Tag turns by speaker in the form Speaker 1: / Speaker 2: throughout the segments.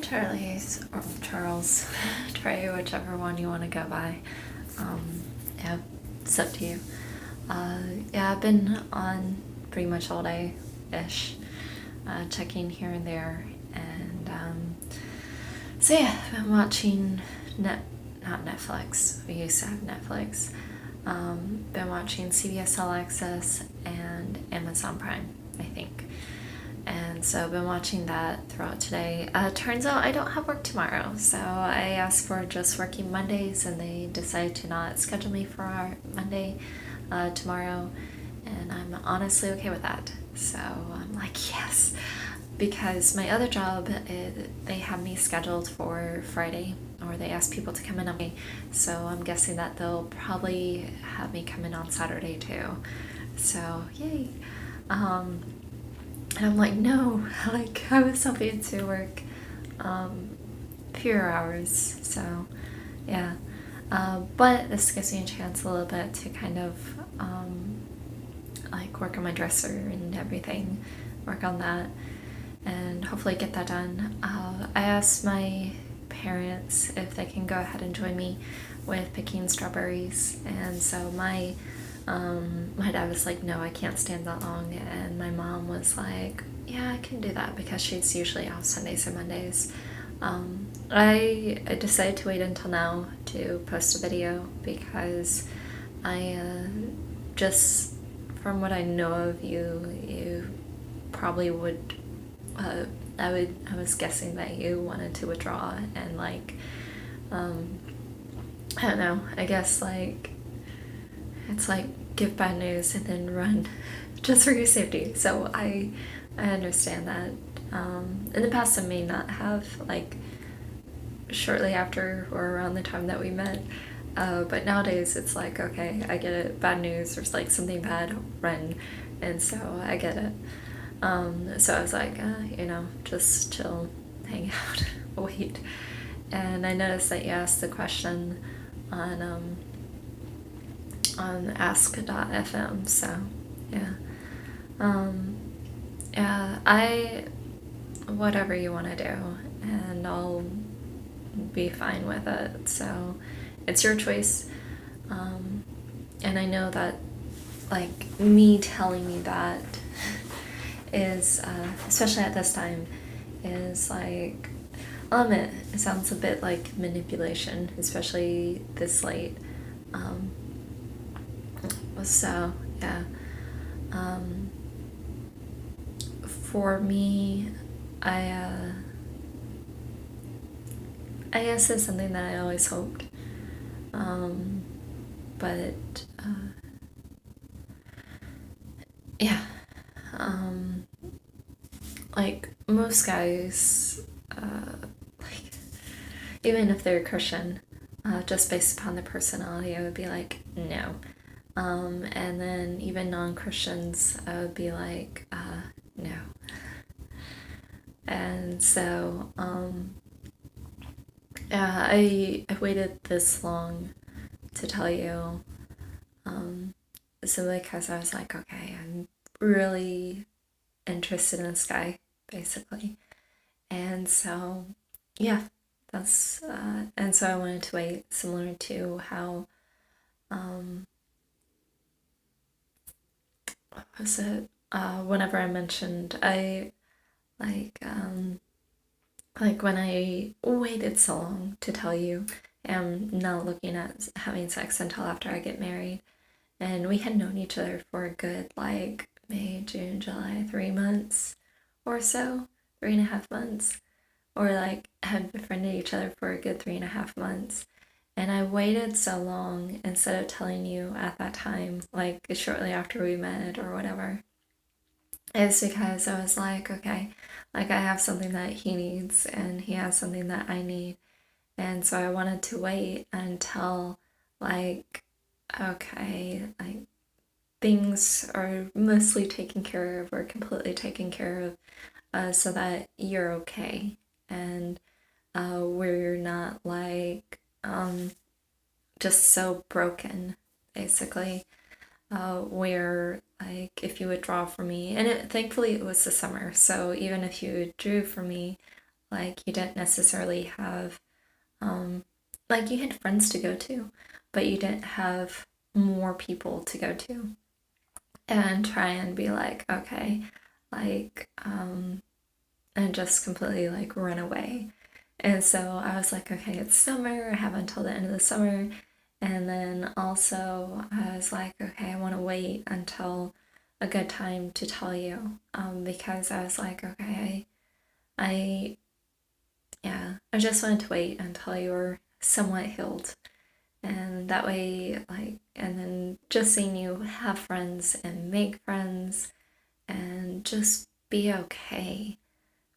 Speaker 1: Charlie's or Charles, Trey, whichever one you want to go by. Yeah, it's up to you. Yeah, I've been on pretty much all day ish, checking here and there, and so yeah, I've been watching not Netflix. We used to have Netflix. Been watching CBS All Access and Amazon Prime, I think. And so I've been watching that throughout today. Turns out I don't have work tomorrow, so I asked for just working Mondays, and they decided to not schedule me for our Monday tomorrow, and I'm honestly okay with that. So I'm like, yes, because my other job, they have me scheduled for Friday, or they ask people to come in on me, so I'm guessing that they'll probably have me come in on Saturday too. So yay. And I'm like, no, like I was hoping to work fewer hours, so yeah. But this gives me a chance a little bit to kind of like work on my dresser and everything, work on that, and hopefully get that done. I asked my parents if they can go ahead and join me with picking strawberries, and so my dad was like, no, I can't stand that long, and my mom was like, yeah, I can do that, because she's usually off Sundays and Mondays. I decided to wait until now to post a video, because I just from what I know of you, you probably would. I was guessing that you wanted to withdraw, and like, I don't know. I guess like it's like give bad news and then run, just for your safety. So I understand that. In the past, I may not have, like shortly after or around the time that we met. But nowadays it's like, okay, I get it, bad news, there's like something bad, run. And so I get it. So I was like, just chill, hang out, wait. And I noticed that you asked the question on ask.fm, so yeah. Yeah, whatever you want to do, and I'll be fine with it. So it's your choice. And I know that, like, me telling me that is, especially at this time, is like, I'll admit, it sounds a bit like manipulation, especially this late. So, yeah. For me, I guess it's something that I always hoped. But, yeah. Like, most guys, like, even if they're Christian, just based upon their personality, I would be like, no. And then even non-Christians, I would be like, no. And so, yeah, I waited this long to tell you, simply because I was like, okay, I'm really interested in this guy, basically. And so, yeah, that's, and so I wanted to wait, similar to how, what was it? Whenever I mentioned, like when I waited so long to tell you, I'm not looking at having sex until after I get married. And we had known each other for a good, like, May, June, July, 3 months or so, 3.5 months. Or, like, had befriended each other for a good 3.5 months. And I waited so long instead of telling you at that time, like, shortly after we met or whatever. It's because I was like, okay, like, I have something that he needs, and he has something that I need. And so I wanted to wait until, like, okay, like, things are mostly taken care of or completely taken care of, so that you're okay, and we're not like just so broken, basically, where, like, if you withdraw from me, and thankfully it was the summer, so even if you withdrew from me, Like you didn't necessarily have, like you had friends to go to, but you didn't have more people to go to and try and be like, okay, like, and just completely like run away. And so I was like, okay, it's summer. I have until the end of the summer. And then also I was like, okay, I want to wait until a good time to tell you, because I was like, okay, I, yeah, I just wanted to wait until you were somewhat healed. And that way, like, and then just seeing you have friends and make friends and just be okay,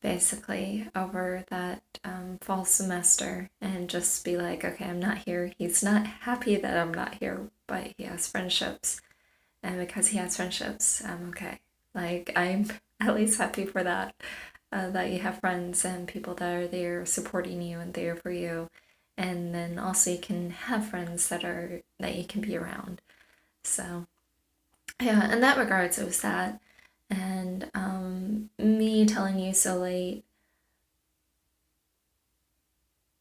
Speaker 1: basically, over that fall semester and just be like, okay, I'm not here. He's not happy that I'm not here, but he has friendships. And because he has friendships, I'm okay. Like, I'm at least happy for that. That you have friends and people that are there supporting you and there for you. And then also you can have friends that you can be around. So yeah, in that regards, it was that. And me telling you so late,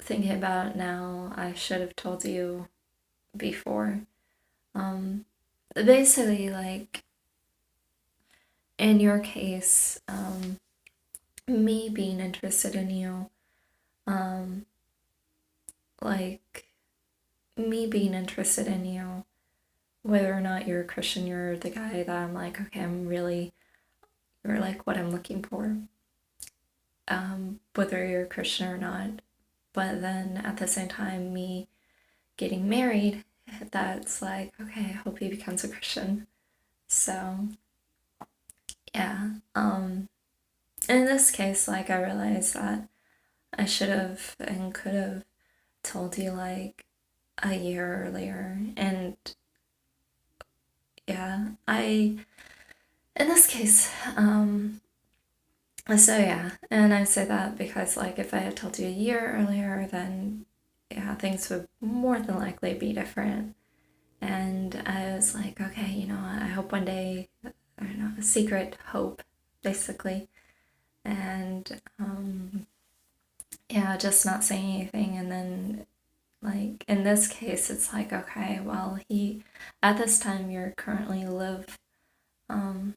Speaker 1: thinking about it now, I should have told you before. Basically, like in your case, me being interested in you, um, like me being interested in you, whether or not you're a Christian, you're the guy that I'm like, okay, you're like what I'm looking for, whether you're a Christian or not. But then at the same time, me getting married, that's like, okay, I hope he becomes a Christian. So, yeah. In this case, like, I realized that I should have and could have told you, like, a year earlier. And, yeah, in this case, so yeah, and I say that because, like, if I had told you a year earlier, then, yeah, things would more than likely be different. And I was like, okay, I hope one day, I don't know, a secret hope, basically. And yeah, just not saying anything. And then, like, in this case, it's like, okay, well, at this time, um,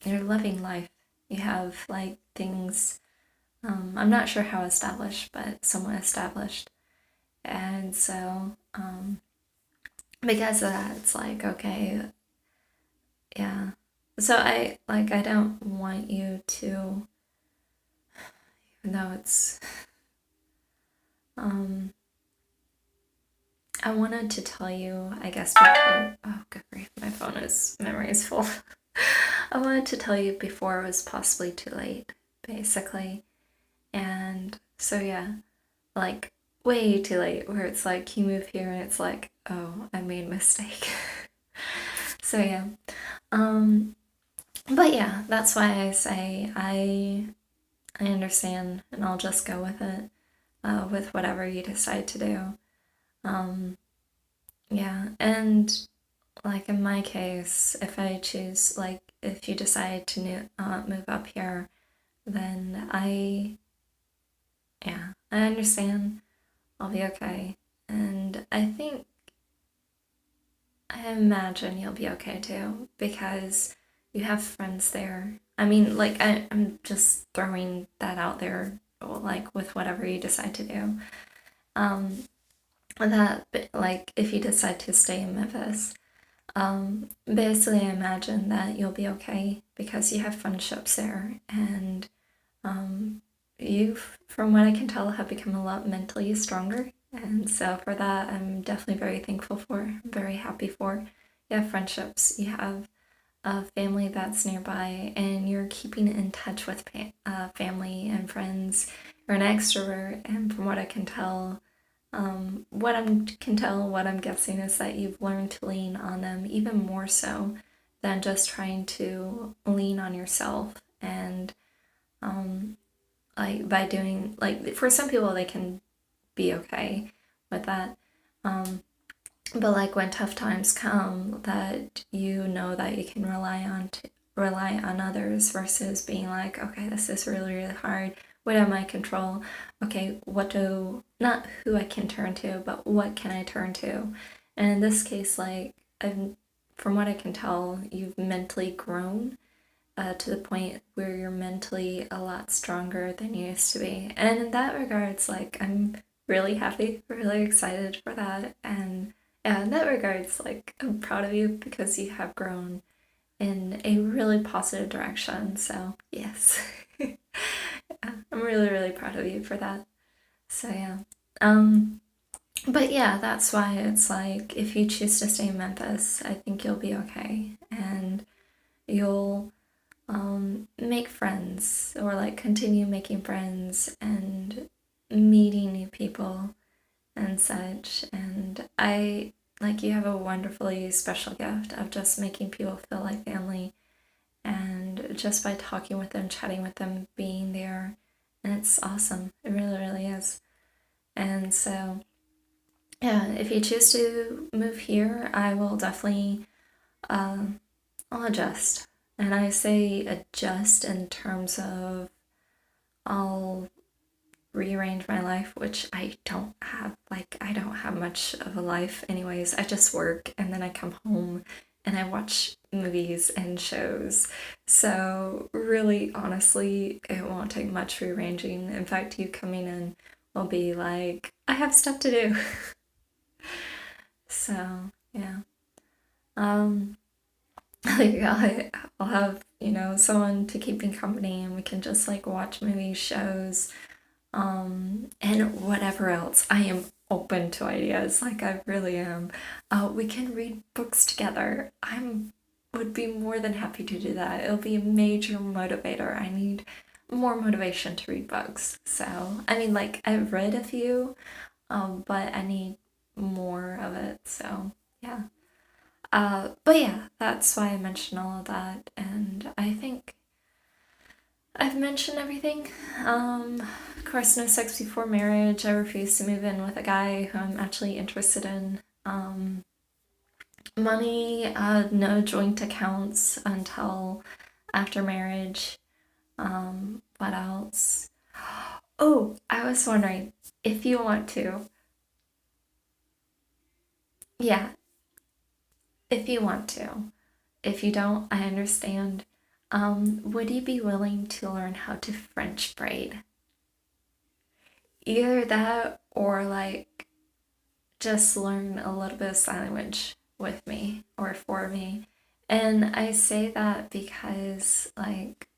Speaker 1: you're living life. You have, like, things, I'm not sure how established, but somewhat established. And so, because of that, it's like, okay, yeah. So I don't want you to, even though um, I wanted to tell you, I guess before, oh, good grief, memory is full. I wanted to tell you before it was possibly too late, basically. And so, yeah, like, way too late, where it's like you move here and it's like, oh, I made a mistake. So, yeah. Um, but yeah, that's why I say I understand and I'll just go with it, with whatever you decide to do. Um, yeah, and like in my case, if I choose, like, if you decide to move up here, then yeah, I understand. I'll be okay. And I imagine you'll be okay too, because you have friends there. I mean, like, I'm just throwing that out there, like, with whatever you decide to do. Um, that, like, if you decide to stay in Memphis, basically, I imagine that you'll be okay because you have friendships there, and you, from what I can tell, have become a lot mentally stronger. And so, for that, I'm definitely very thankful for, I'm very happy for. You have friendships, you have a family that's nearby, and you're keeping in touch with family and friends. You're an extrovert, and from what I can tell, what I'm guessing is that you've learned to lean on them even more so than just trying to lean on yourself. And like, by doing, like, for some people they can be okay with that. But like, when tough times come, that you know that you can rely on others versus being like, okay, this is really, really hard. what am I control? Okay, not who I can turn to, but what can I turn to? And in this case, like, from what I can tell, you've mentally grown to the point where you're mentally a lot stronger than you used to be. And in that regards, like, I'm really happy, really excited for that. And yeah, in that regards, like, I'm proud of you because you have grown in a really positive direction. So, yes. I'm really, really proud of you for that. So, yeah. Um, but yeah, that's why it's like if you choose to stay in Memphis, I think you'll be okay. And you'll make friends or like continue making friends and meeting new people and such. And you have a wonderfully special gift of just making people feel like family and just by talking with them, chatting with them, being there. And it's awesome. It really, really is. And so, yeah, if you choose to move here, I will definitely, I'll adjust. And I say adjust in terms of I'll rearrange my life, which I don't have. Like, I don't have much of a life, anyways. I just work and then I come home and I watch movies and shows. So, really, honestly, it won't take much rearranging. In fact, you coming in will be like, I have stuff to do. So, yeah. Um, like, I'll have, someone to keep me company and we can just like watch movies, shows, and whatever else. I am open to ideas, like I really am. We can read books together. Would be more than happy to do that. It'll be a major motivator. I need more motivation to read books. So, I mean, like I've read a few, but I need more of it. So, yeah. But yeah, that's why I mentioned all of that, and I think I've mentioned everything. Of course, no sex before marriage. I refuse to move in with a guy who I'm actually interested in. Money, no joint accounts until after marriage. What else? Oh, I was wondering if you want to. Yeah, if you want to. If you don't, I understand. Would you be willing to learn how to French braid? Either that or like just learn a little bit of sign language with me or for me. And I say that because like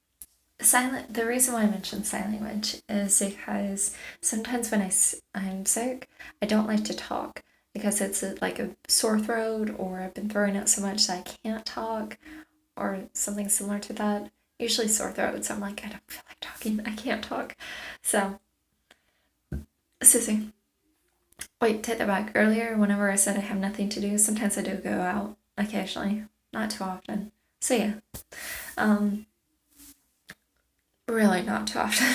Speaker 1: the reason why I mentioned sign language is because sometimes when I'm sick, I don't like to talk because it's like a sore throat or I've been throwing up so much that I can't talk or something similar to that. Usually sore throat, so I'm like, I don't feel like talking. I can't talk. So, Susie, wait, take that back. Earlier, whenever I said I have nothing to do, sometimes I do go out occasionally, not too often. So, yeah, um, really not too often.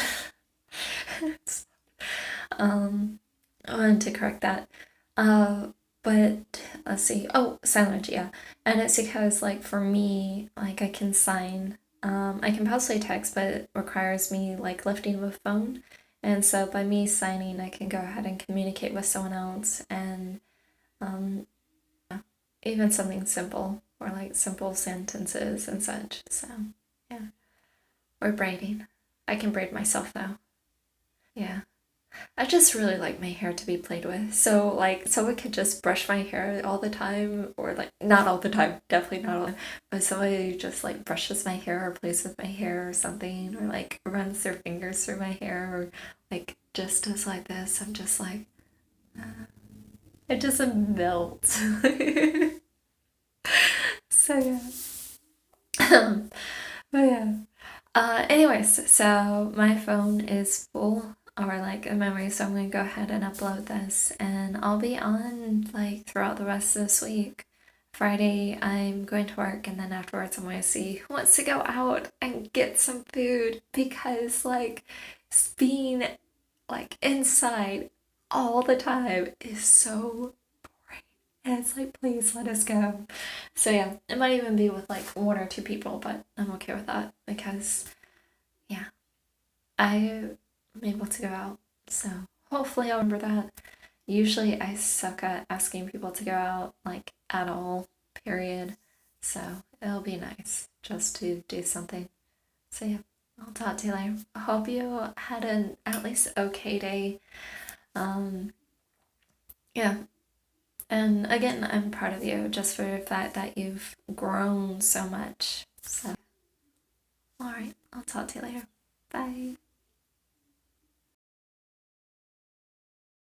Speaker 1: um, I wanted to correct that. Uh, but let's see. Oh, silent, yeah. And it's because, like, for me, like, I can sign. I can possibly text, but it requires me, like, lifting the phone. And so by me signing, I can go ahead and communicate with someone else and um, even something simple or like simple sentences and such. So, yeah. Or braiding. I can braid myself though. Yeah. I just really like my hair to be played with. So like someone could just brush my hair all the time or like not all the time, definitely not all the time. But somebody just like brushes my hair or plays with my hair or something or like runs their fingers through my hair or like just does like this. I'm just like it just melts. So yeah. But yeah. Anyways, so my phone is full or like a memory, so I'm gonna go ahead and upload this and I'll be on like throughout the rest of this week. Friday, I'm going to work and then afterwards I'm going to see who wants to go out and get some food because like being like inside all the time is so boring. And it's like, please let us go. So yeah, it might even be with like one or two people, but I'm okay with that because yeah, I I'm able to go out. So hopefully I'll remember that. Usually I suck at asking people to go out, like at all, period. So it'll be nice just to do something. So yeah, I'll talk to you later. I hope you had an at least okay day. Um, yeah. And again, I'm proud of you just for the fact that you've grown so much. So, alright, I'll talk to you later. Bye.